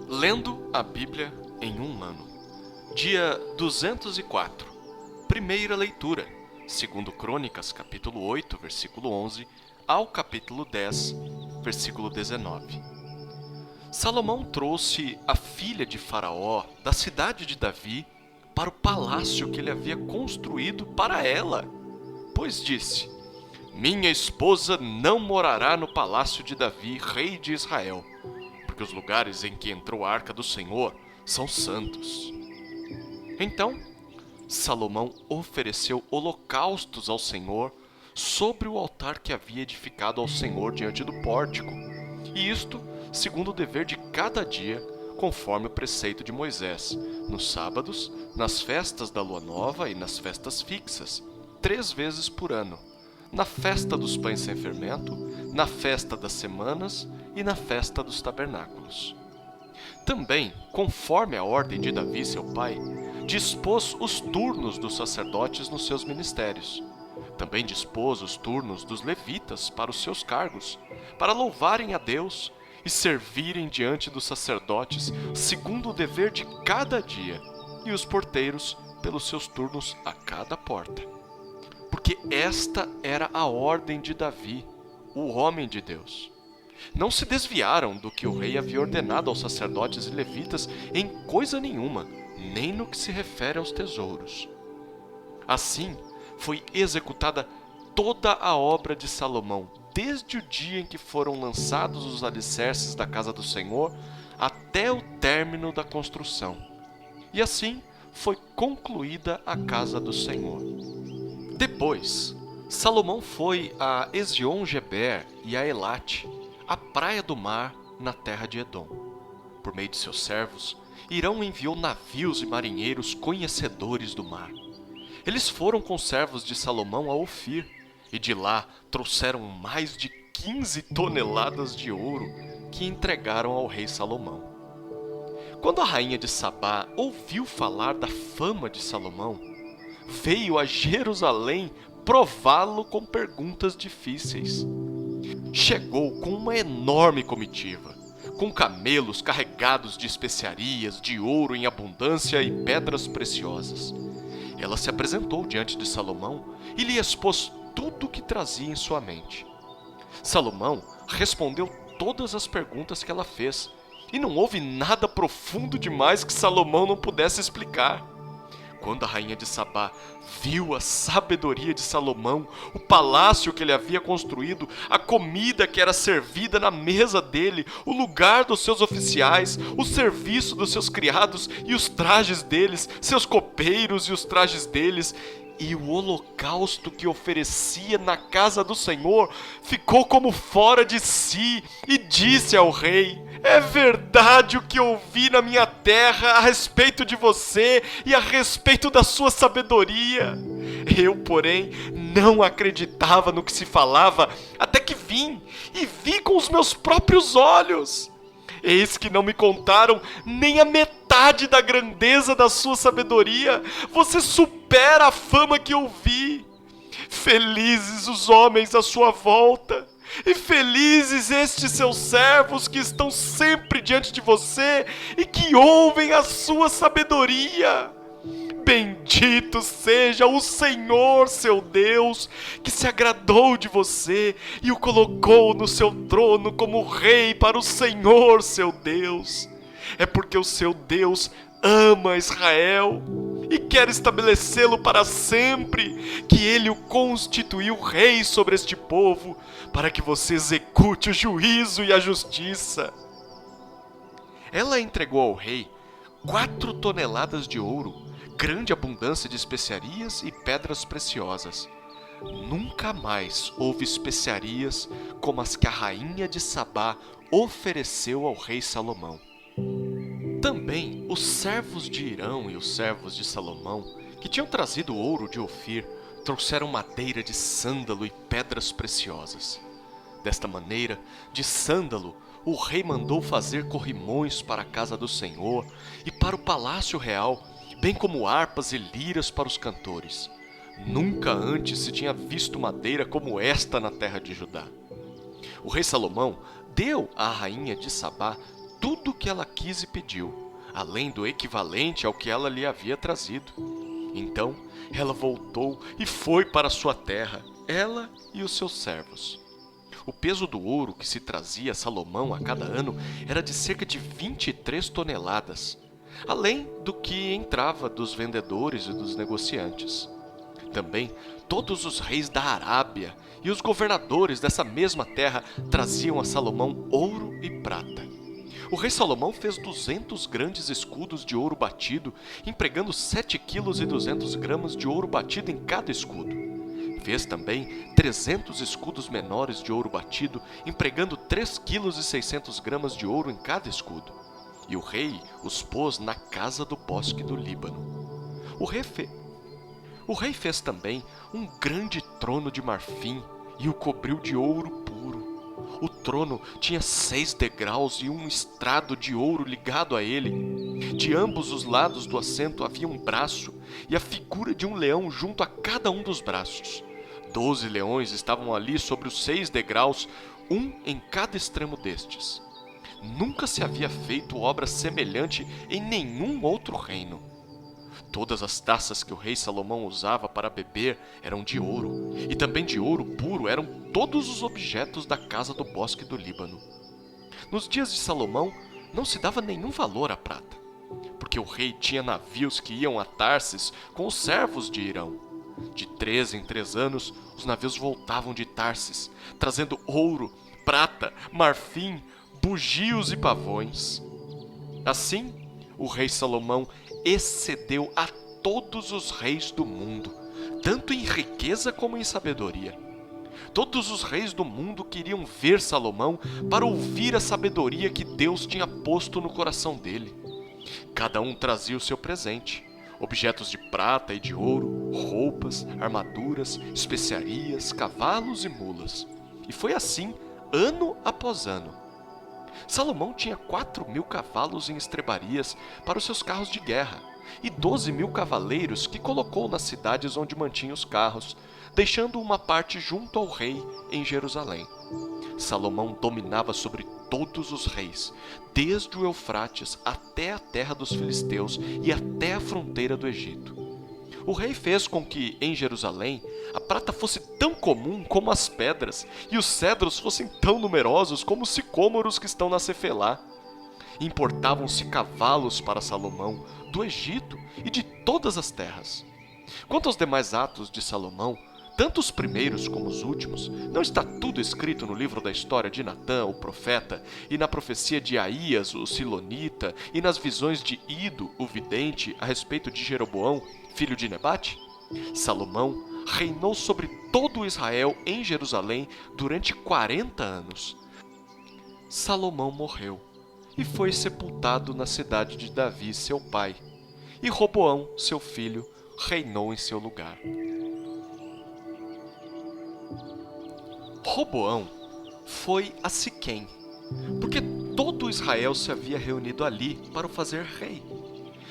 Lendo a Bíblia em um ano. Dia 204. Primeira leitura. Segundo Crônicas, capítulo 8, versículo 11, ao capítulo 10, versículo 19. Salomão trouxe a filha de Faraó da cidade de Davi para o palácio que ele havia construído para ela, pois disse: minha esposa não morará no palácio de Davi, rei de Israel, porque os lugares em que entrou a arca do Senhor são santos. Então, Salomão ofereceu holocaustos ao Senhor sobre o altar que havia edificado ao Senhor diante do pórtico, e isto segundo o dever de cada dia, conforme o preceito de Moisés, nos sábados, nas festas da lua nova e nas festas fixas, 3 vezes por ano, na festa dos pães sem fermento, na festa das semanas e na festa dos tabernáculos. Também, conforme a ordem de Davi, seu pai, dispôs os turnos dos sacerdotes nos seus ministérios. Também dispôs os turnos dos levitas para os seus cargos, para louvarem a Deus e servirem diante dos sacerdotes segundo o dever de cada dia, e os porteiros pelos seus turnos a cada porta. Porque esta era a ordem de Davi, o homem de Deus. Não se desviaram do que o rei havia ordenado aos sacerdotes e levitas em coisa nenhuma, nem no que se refere aos tesouros. Assim, foi executada toda a obra de Salomão, desde o dia em que foram lançados os alicerces da casa do Senhor até o término da construção. E assim foi concluída a casa do Senhor. Depois, Salomão foi a Ezion-Geber e a Elate, a praia do mar na terra de Edom. Por meio de seus servos, Irão enviou navios e marinheiros conhecedores do mar. Eles foram com servos de Salomão a Ofir, e de lá trouxeram mais de 15 toneladas de ouro que entregaram ao rei Salomão. Quando a rainha de Sabá ouviu falar da fama de Salomão, veio a Jerusalém prová-lo com perguntas difíceis. Chegou com uma enorme comitiva, com camelos carregados de especiarias, de ouro em abundância e pedras preciosas. Ela se apresentou diante de Salomão e lhe expôs tudo o que trazia em sua mente. Salomão respondeu todas as perguntas que ela fez, e não houve nada profundo demais que Salomão não pudesse explicar. Quando a rainha de Sabá viu a sabedoria de Salomão, o palácio que ele havia construído, a comida que era servida na mesa dele, o lugar dos seus oficiais, o serviço dos seus criados e os trajes deles, seus copeiros e os trajes deles, e o holocausto que oferecia na casa do Senhor, ficou como fora de si e disse ao rei: é verdade o que ouvi na minha terra a respeito de você e a respeito da sua sabedoria. Eu, porém, não acreditava no que se falava até que vim e vi com os meus próprios olhos. Eis que não me contaram nem a metade da grandeza da sua sabedoria. Você supera a fama que ouvi. Felizes os homens à sua volta, e felizes estes seus servos que estão sempre diante de você e que ouvem a sua sabedoria. Bendito seja o Senhor, seu Deus, que se agradou de você e o colocou no seu trono como rei para o Senhor, seu Deus. É porque o seu Deus ama Israel e quer estabelecê-lo para sempre, que ele o constituiu rei sobre este povo, para que você execute o juízo e a justiça. Ela entregou ao rei 4 toneladas de ouro, grande abundância de especiarias e pedras preciosas. Nunca mais houve especiarias como as que a rainha de Sabá ofereceu ao rei Salomão. Também os servos de Irão e os servos de Salomão, que tinham trazido ouro de Ofir, trouxeram madeira de sândalo e pedras preciosas. Desta maneira, de sândalo, o rei mandou fazer corrimões para a casa do Senhor e para o palácio real, bem como harpas e liras para os cantores. Nunca antes se tinha visto madeira como esta na terra de Judá. O rei Salomão deu à rainha de Sabá tudo o que ela quis e pediu, além do equivalente ao que ela lhe havia trazido. Então ela voltou e foi para sua terra, ela e os seus servos. O peso do ouro que se trazia a Salomão a cada ano era de cerca de 23 toneladas, além do que entrava dos vendedores e dos negociantes. Também todos os reis da Arábia e os governadores dessa mesma terra traziam a Salomão ouro e prata. O rei Salomão fez 200 grandes escudos de ouro batido, empregando 7,2 kg de ouro batido em cada escudo. Fez também 300 escudos menores de ouro batido, empregando 3,6 kg de ouro em cada escudo. E o rei os pôs na casa do bosque do Líbano. O rei fez também um grande trono de marfim e o cobriu de ouro puro. O trono tinha 6 degraus e um estrado de ouro ligado a ele. De ambos os lados do assento havia um braço e a figura de um leão junto a cada um dos braços. 12 leões estavam ali sobre os 6 degraus, um em cada extremo destes. Nunca se havia feito obra semelhante em nenhum outro reino. Todas as taças que o rei Salomão usava para beber eram de ouro, e também de ouro puro eram todos os objetos da casa do bosque do Líbano. Nos dias de Salomão não se dava nenhum valor à prata, porque o rei tinha navios que iam a Tarsis com os servos de Irão. De 3 em 3 anos, os navios voltavam de Tarsis, trazendo ouro, prata, marfim, bugios e pavões. Assim, o rei Salomão excedeu a todos os reis do mundo, tanto em riqueza como em sabedoria. Todos os reis do mundo queriam ver Salomão para ouvir a sabedoria que Deus tinha posto no coração dele. Cada um trazia o seu presente, objetos de prata e de ouro, roupas, armaduras, especiarias, cavalos e mulas. E foi assim, ano após ano. Salomão tinha 4.000 cavalos em estrebarias para os seus carros de guerra e 12.000 cavaleiros que colocou nas cidades onde mantinha os carros, deixando uma parte junto ao rei em Jerusalém. Salomão dominava sobre todos os reis, desde o Eufrates até a terra dos filisteus e até a fronteira do Egito. O rei fez com que, em Jerusalém, a prata fosse tão comum como as pedras, e os cedros fossem tão numerosos como os sicômoros que estão na Cefelá. Importavam-se cavalos para Salomão, do Egito e de todas as terras. Quanto aos demais atos de Salomão, tanto os primeiros como os últimos, não está tudo escrito no livro da história de Natã, o profeta, e na profecia de Aías, o silonita, e nas visões de Ido, o vidente, a respeito de Jeroboão, filho de Nebate? Salomão reinou sobre todo Israel em Jerusalém durante 40 anos. Salomão morreu e foi sepultado na cidade de Davi, seu pai, e Roboão, seu filho, reinou em seu lugar. Roboão foi a Siquém, porque todo Israel se havia reunido ali para o fazer rei.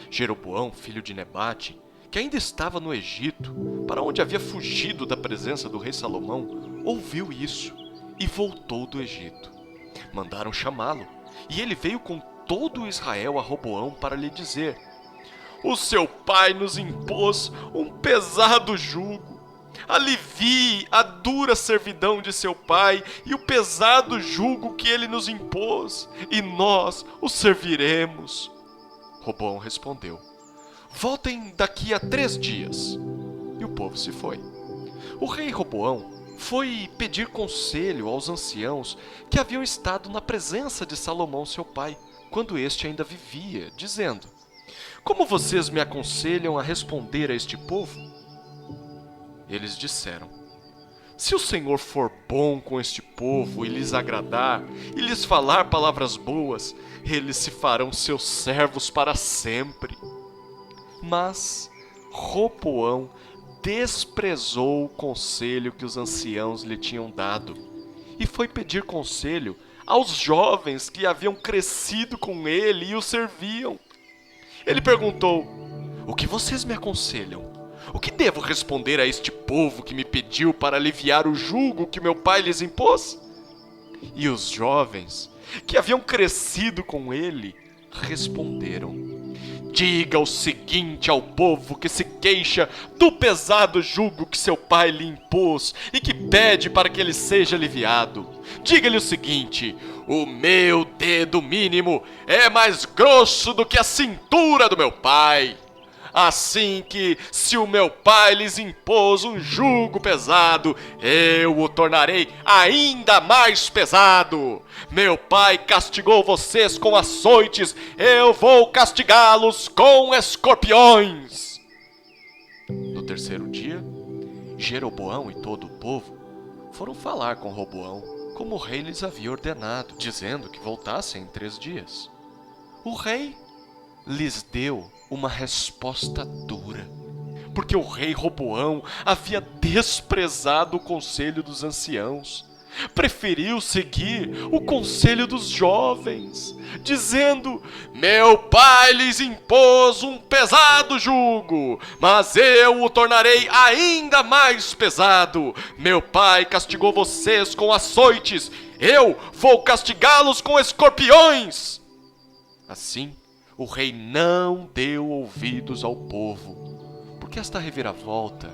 Jeroboão, filho de Nebate, que ainda estava no Egito, para onde havia fugido da presença do rei Salomão, ouviu isso e voltou do Egito. Mandaram chamá-lo, e ele veio com todo Israel a Roboão para lhe dizer: "O seu pai nos impôs um pesado jugo. Alivie a dura servidão de seu pai e o pesado jugo que ele nos impôs, e nós o serviremos." Roboão respondeu: "Voltem daqui a 3 dias." E o povo se foi. O rei Roboão foi pedir conselho aos anciãos que haviam estado na presença de Salomão, seu pai, quando este ainda vivia, dizendo: "Como vocês me aconselham a responder a este povo?" Eles disseram: "Se o Senhor for bom com este povo e lhes agradar, e lhes falar palavras boas, eles se farão seus servos para sempre." Mas Roboão desprezou o conselho que os anciãos lhe tinham dado e foi pedir conselho aos jovens que haviam crescido com ele e o serviam. Ele perguntou: "O que vocês me aconselham? O que devo responder a este povo que me pediu para aliviar o jugo que meu pai lhes impôs?" E os jovens, que haviam crescido com ele, responderam: diga o seguinte ao povo que se queixa do pesado jugo que seu pai lhe impôs e que pede para que ele seja aliviado. Diga-lhe o seguinte: o meu dedo mínimo é mais grosso do que a cintura do meu pai. Assim que, se o meu pai lhes impôs um jugo pesado, eu o tornarei ainda mais pesado. Meu pai castigou vocês com açoites, eu vou castigá-los com escorpiões. No terceiro dia, Jeroboão e todo o povo foram falar com Roboão, como o rei lhes havia ordenado, dizendo que voltassem em 3 dias. O rei lhes deu uma resposta dura, porque o rei Roboão havia desprezado o conselho dos anciãos, preferiu seguir o conselho dos jovens, dizendo: meu pai lhes impôs um pesado jugo, mas eu o tornarei ainda mais pesado. Meu pai castigou vocês com açoites, eu vou castigá-los com escorpiões. Assim, o rei não deu ouvidos ao povo, porque esta reviravolta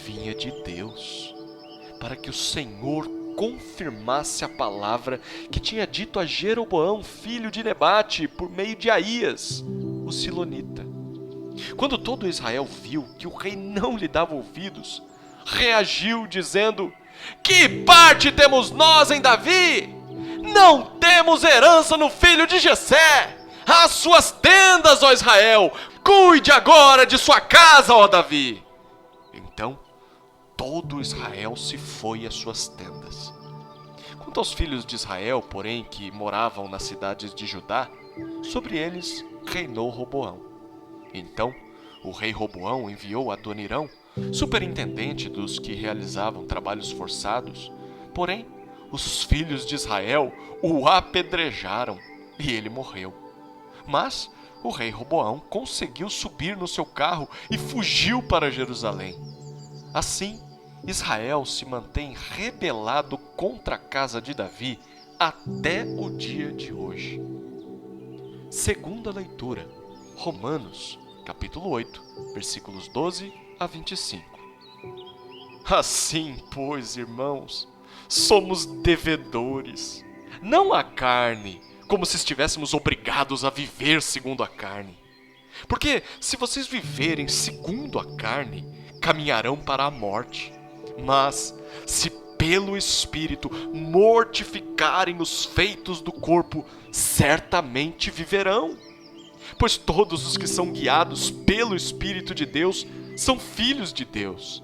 vinha de Deus, para que o Senhor confirmasse a palavra que tinha dito a Jeroboão, filho de Nebate, por meio de Aías, o silonita. Quando todo Israel viu que o rei não lhe dava ouvidos, reagiu dizendo: que parte temos nós em Davi? Não temos herança no filho de Jessé. As suas tendas, ó Israel, cuide agora de sua casa, ó Davi. Então, todo Israel se foi às suas tendas. Quanto aos filhos de Israel, porém, que moravam nas cidades de Judá, sobre eles reinou Roboão. Então, o rei Roboão enviou Adonirão, superintendente dos que realizavam trabalhos forçados, porém, os filhos de Israel o apedrejaram e ele morreu. Mas o rei Roboão conseguiu subir no seu carro e fugiu para Jerusalém. Assim, Israel se mantém rebelado contra a casa de Davi até o dia de hoje. Segunda leitura, Romanos, capítulo 8, versículos 12 a 25. Assim, pois, irmãos, somos devedores, não à carne, como se estivéssemos obrigados a viver segundo a carne. Porque se vocês viverem segundo a carne, caminharão para a morte. Mas se pelo Espírito mortificarem os feitos do corpo, certamente viverão. Pois todos os que são guiados pelo Espírito de Deus são filhos de Deus.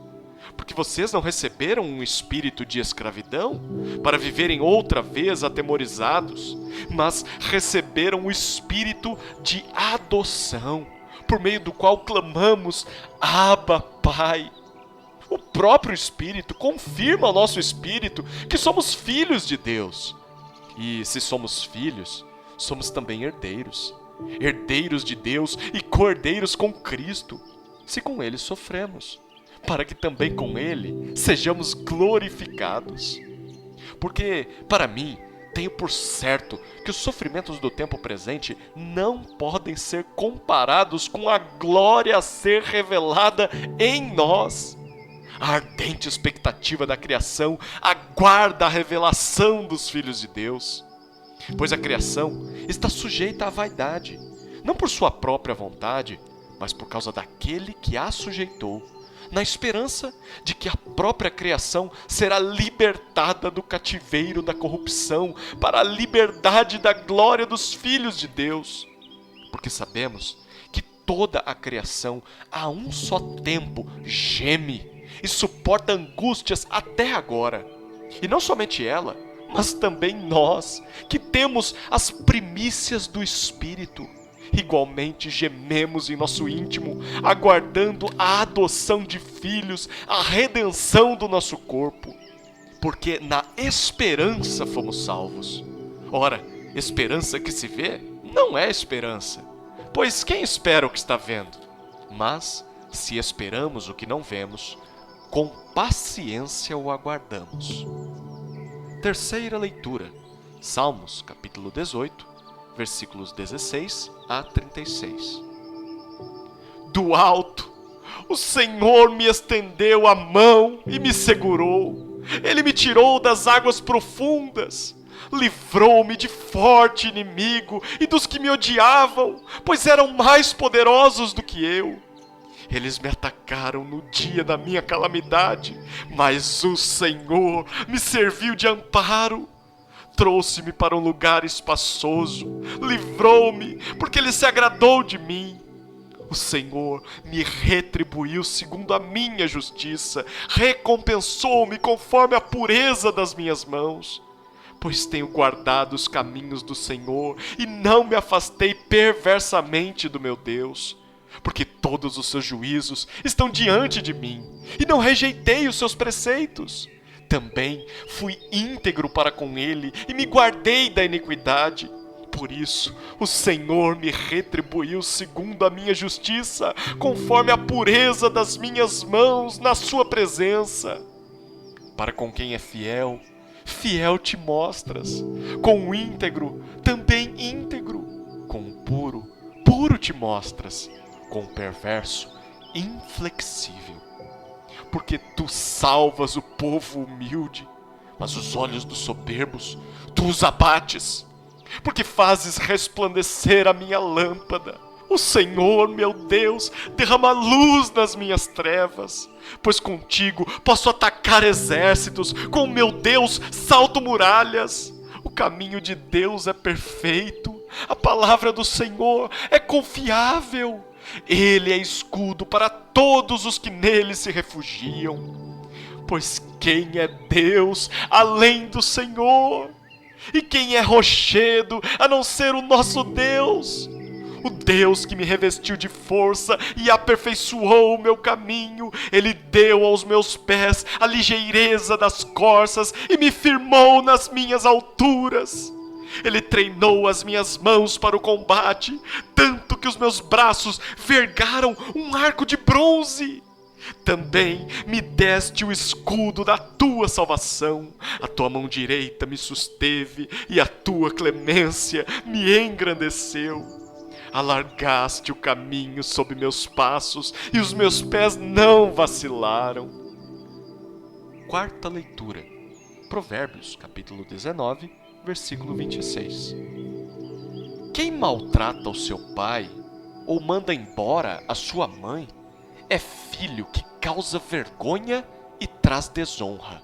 Porque vocês não receberam um espírito de escravidão para viverem outra vez atemorizados, mas receberam o espírito de adoção, por meio do qual clamamos: Abba, Pai. O próprio Espírito confirma ao nosso espírito que somos filhos de Deus. E se somos filhos, somos também herdeiros, herdeiros de Deus e co-herdeiros com Cristo, se com Ele sofremos, para que também com Ele sejamos glorificados. Porque, para mim, tenho por certo que os sofrimentos do tempo presente não podem ser comparados com a glória a ser revelada em nós. A ardente expectativa da criação aguarda a revelação dos filhos de Deus. Pois a criação está sujeita à vaidade, não por sua própria vontade, mas por causa daquele que a sujeitou, na esperança de que a própria criação será libertada do cativeiro da corrupção para a liberdade da glória dos filhos de Deus. Porque sabemos que toda a criação a um só tempo geme e suporta angústias até agora. E não somente ela, mas também nós, que temos as primícias do Espírito, igualmente gememos em nosso íntimo, aguardando a adoção de filhos, a redenção do nosso corpo. Porque na esperança fomos salvos. Ora, esperança que se vê não é esperança, pois quem espera o que está vendo? Mas, se esperamos o que não vemos, com paciência o aguardamos. Terceira leitura, Salmos, capítulo 18, versículos 16 a 36. Do alto, o Senhor me estendeu a mão e me segurou. Ele me tirou das águas profundas. Livrou-me de forte inimigo e dos que me odiavam, pois eram mais poderosos do que eu. Eles me atacaram no dia da minha calamidade, mas o Senhor me serviu de amparo. Trouxe-me para um lugar espaçoso, livrou-me, porque Ele se agradou de mim. O Senhor me retribuiu segundo a minha justiça, recompensou-me conforme a pureza das minhas mãos. Pois tenho guardado os caminhos do Senhor e não me afastei perversamente do meu Deus. Porque todos os seus juízos estão diante de mim e não rejeitei os seus preceitos. Também fui íntegro para com ele e me guardei da iniquidade. Por isso, o Senhor me retribuiu segundo a minha justiça, conforme a pureza das minhas mãos na sua presença. Para com quem é fiel, fiel te mostras. Com o íntegro, também íntegro. Com o puro, puro te mostras. Com o perverso, inflexível. Porque tu salvas o povo humilde, mas os olhos dos soberbos tu os abates. Porque fazes resplandecer a minha lâmpada. O Senhor, meu Deus, derrama luz nas minhas trevas. Pois contigo posso atacar exércitos, com o meu Deus salto muralhas. O caminho de Deus é perfeito, a palavra do Senhor é confiável. Ele é escudo para todos os que nele se refugiam. Pois quem é Deus além do Senhor? E quem é rochedo a não ser o nosso Deus? O Deus que me revestiu de força e aperfeiçoou o meu caminho. Ele deu aos meus pés a ligeireza das corças e me firmou nas minhas alturas. Ele treinou as minhas mãos para o combate, tanto que os meus braços vergaram um arco de bronze. Também me deste o escudo da tua salvação. A tua mão direita me susteve e a tua clemência me engrandeceu. Alargaste o caminho sob meus passos e os meus pés não vacilaram. Quarta leitura, Provérbios, capítulo 19, versículo 26. Quem maltrata o seu pai ou manda embora a sua mãe é filho que causa vergonha e traz desonra.